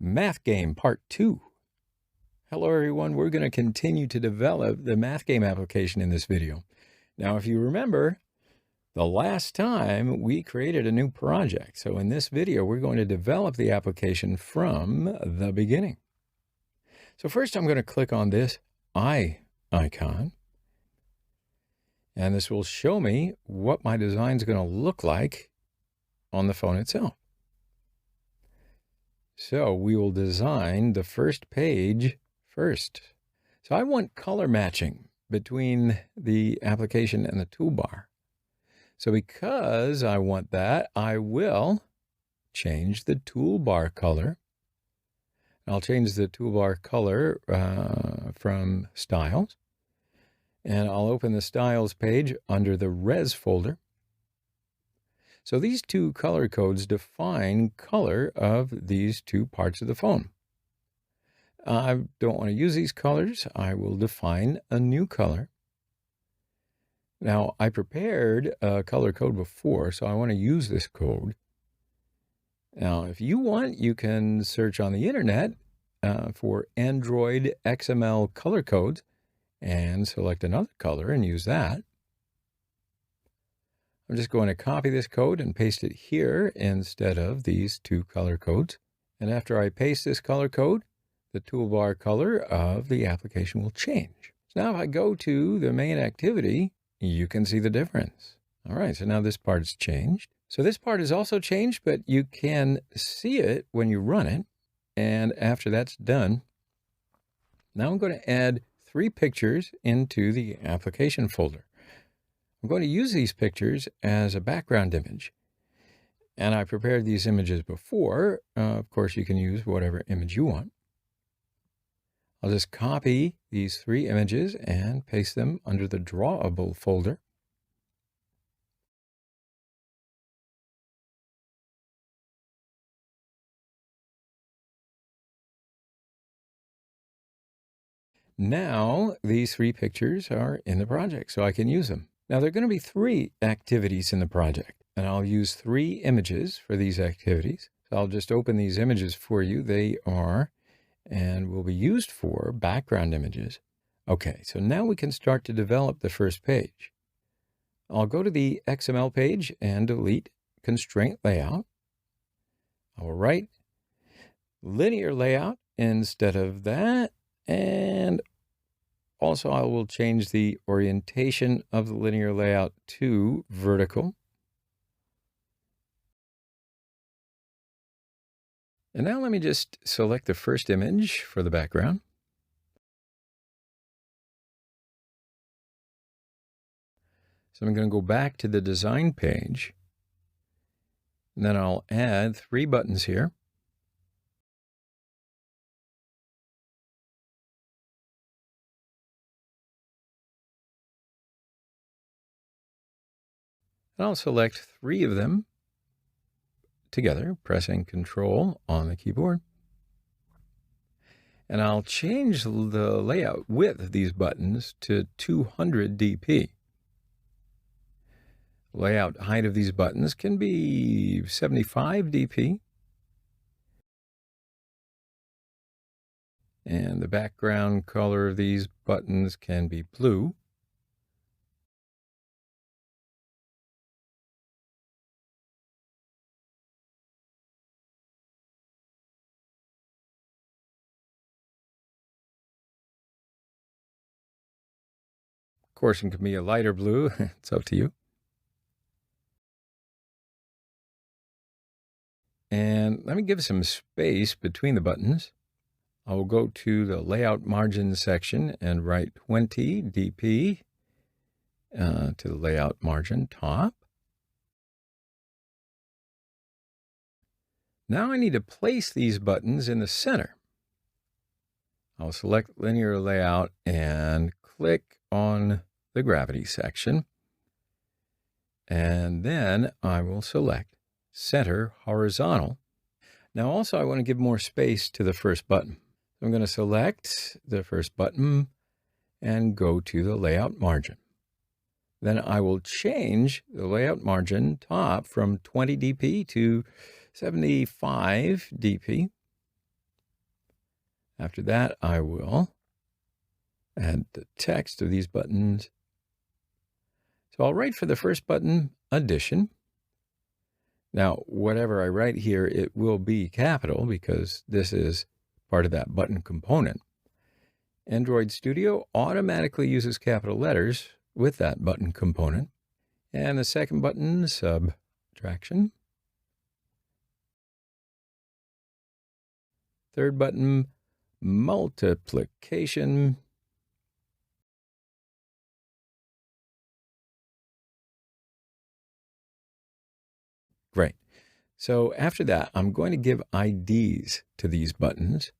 Math Game Part 2. Hello everyone, we're going to continue to develop the Math Game application in this video. Now if you remember, the last time we created a new project. So in this video, we're going to develop the application from the beginning. So first I'm going to click on this eye icon. And this will show me what my design is going to look like on the phone itself. So we will design the first page first. So I want color matching between the application and the toolbar. So because I want that, I will change the toolbar color. I'll change the toolbar color from Styles. And I'll open the Styles page under the Res folder. So these two color codes define color of these two parts of the phone. I don't want to use these colors. I will define a new color. Now, I prepared a color code before, so I want to use this code. Now, if you want, you can search on the internet for Android XML color codes and select another color and use that. I'm just going to copy this code and paste it here instead of these two color codes. And after I paste this color code, the toolbar color of the application will change. So now if I go to the main activity, you can see the difference. All right, so now this part is changed. So this part is also changed, but you can see it when you run it. And after that's done, now I'm going to add 3 pictures into the application folder. I'm going to use these pictures as a background image. And I prepared these images before. Of course, you can use whatever image you want. I'll just copy these 3 images and paste them under the Drawable folder. Now, these 3 pictures are in the project, so I can use them. Now, there are going to be 3 activities in the project, and I'll use 3 images for these activities. So I'll just open these images for you. They are and will be used for background images. Okay, so now we can start to develop the first page. I'll go to the XML page and delete constraint layout. I will write linear layout instead of that, and also I will change the orientation of the linear layout to vertical. And now let me just select the first image for the background. So I'm going to go back to the design page. And then I'll add 3 buttons here. And I'll select 3 of them together, pressing Control on the keyboard. And I'll change the layout width of these buttons to 200 dp. Layout height of these buttons can be 75 dp. And the background color of these buttons can be blue. Of course, it can be a lighter blue. It's up to you. And let me give some space between the buttons. I will go to the layout margin section and write 20 dp to the layout margin top. Now I need to place these buttons in the center. I'll select linear layout and click on the gravity section. And then I will select center horizontal. Now also I want to give more space to the first button. I'm going to select the first button and go to the layout margin. Then I will change the layout margin top from 20 dp to 75 dp. After that, I will add the text of these buttons. So I'll write for the first button, addition. Now, whatever I write here, it will be capital because this is part of that button component. Android Studio automatically uses capital letters with that button component. And the second button, subtraction. Third button, multiplication. Great. So after that, I'm going to give IDs to these buttons.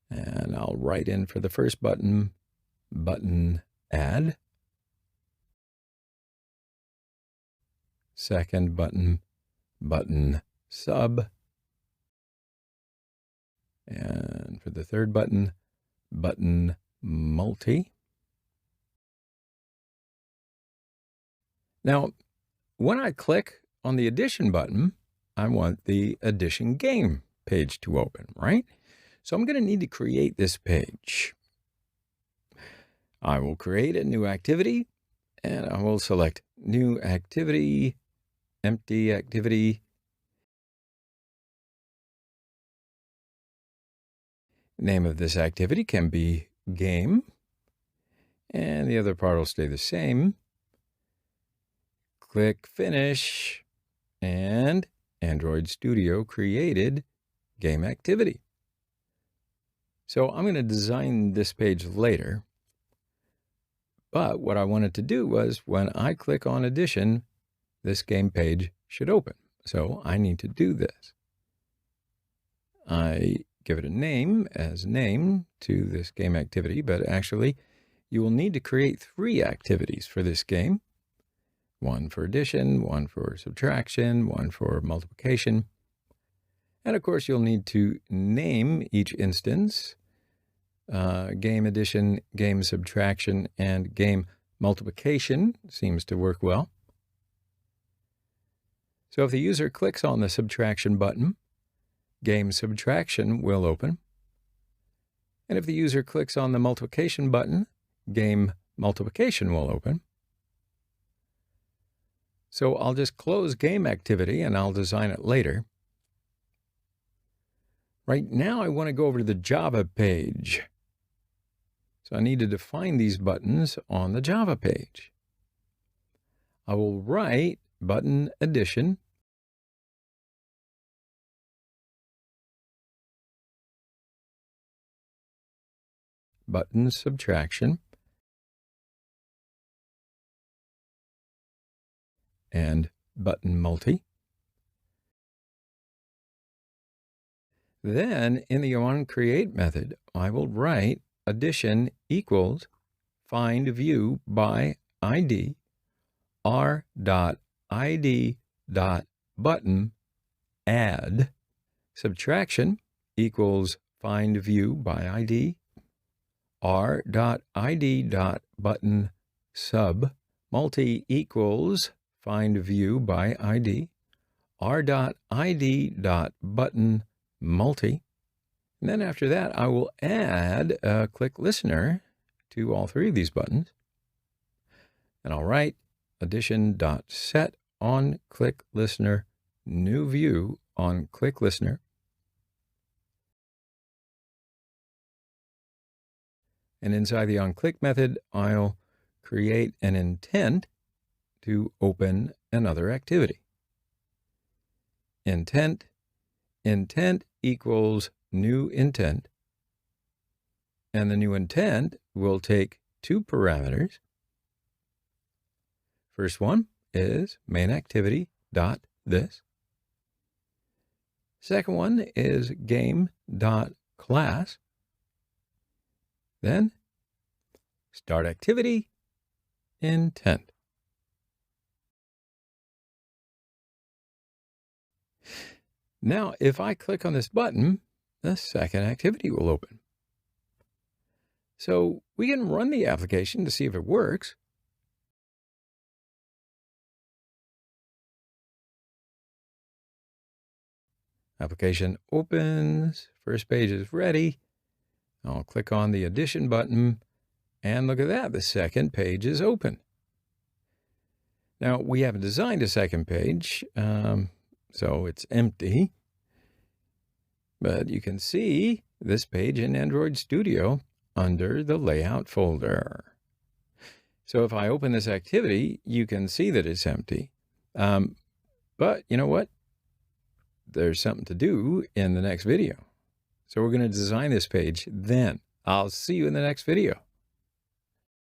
And I'll write in for the first button, button add. Second button, button sub. And for the third button, button multi. Now, when I click on the addition button, I want the addition game page to open, right? So I'm going to need to create this page. I will create a new activity, and I will select new activity, empty activity. Name of this activity can be game, and the other part will stay the same. Click Finish, and Android Studio created game activity. So I'm going to design this page later, but what I wanted to do was when I click on addition, this game page should open. So I need to do this. I give it a name as name to this game activity, but actually you will need to create 3 activities for this game. One for addition, one for subtraction, one for multiplication. And of course, you'll need to name each instance, game addition, game subtraction, and game multiplication seems to work well. So if the user clicks on the subtraction button, game subtraction will open. And if the user clicks on the multiplication button, game multiplication will open. So I'll just close game activity and I'll design it later. Right now I want to go over to the Java page. So I need to define these buttons on the Java page. I will write button addition, button subtraction, and button multi. Then in the onCreate method, I will write addition equals find view by ID r.id.button add. Subtraction equals find view by ID r.id.button sub. Multi equals find view by ID r.id.button multi. And then after that, I will add a click listener to all 3 of these buttons. And I'll write addition.set on click listener, new view on click listener. And inside the onClick method, I'll create an intent to open another activity. Intent equals new intent. And the new intent will take 2 parameters. First one is main activity dot this. Second one is game dot class. Then start activity intent. Now, if I click on this button, the second activity will open. So we can run the application to see if it works. Application opens, first page is ready. I'll click on the Addition button, and look at that, the second page is open. Now, we haven't designed a second page, so it's empty. But you can see this page in Android Studio under the Layout folder. So if I open this activity, you can see that it's empty. But you know what? There's something to do in the next video. So we're going to design this page then. I'll see you in the next video.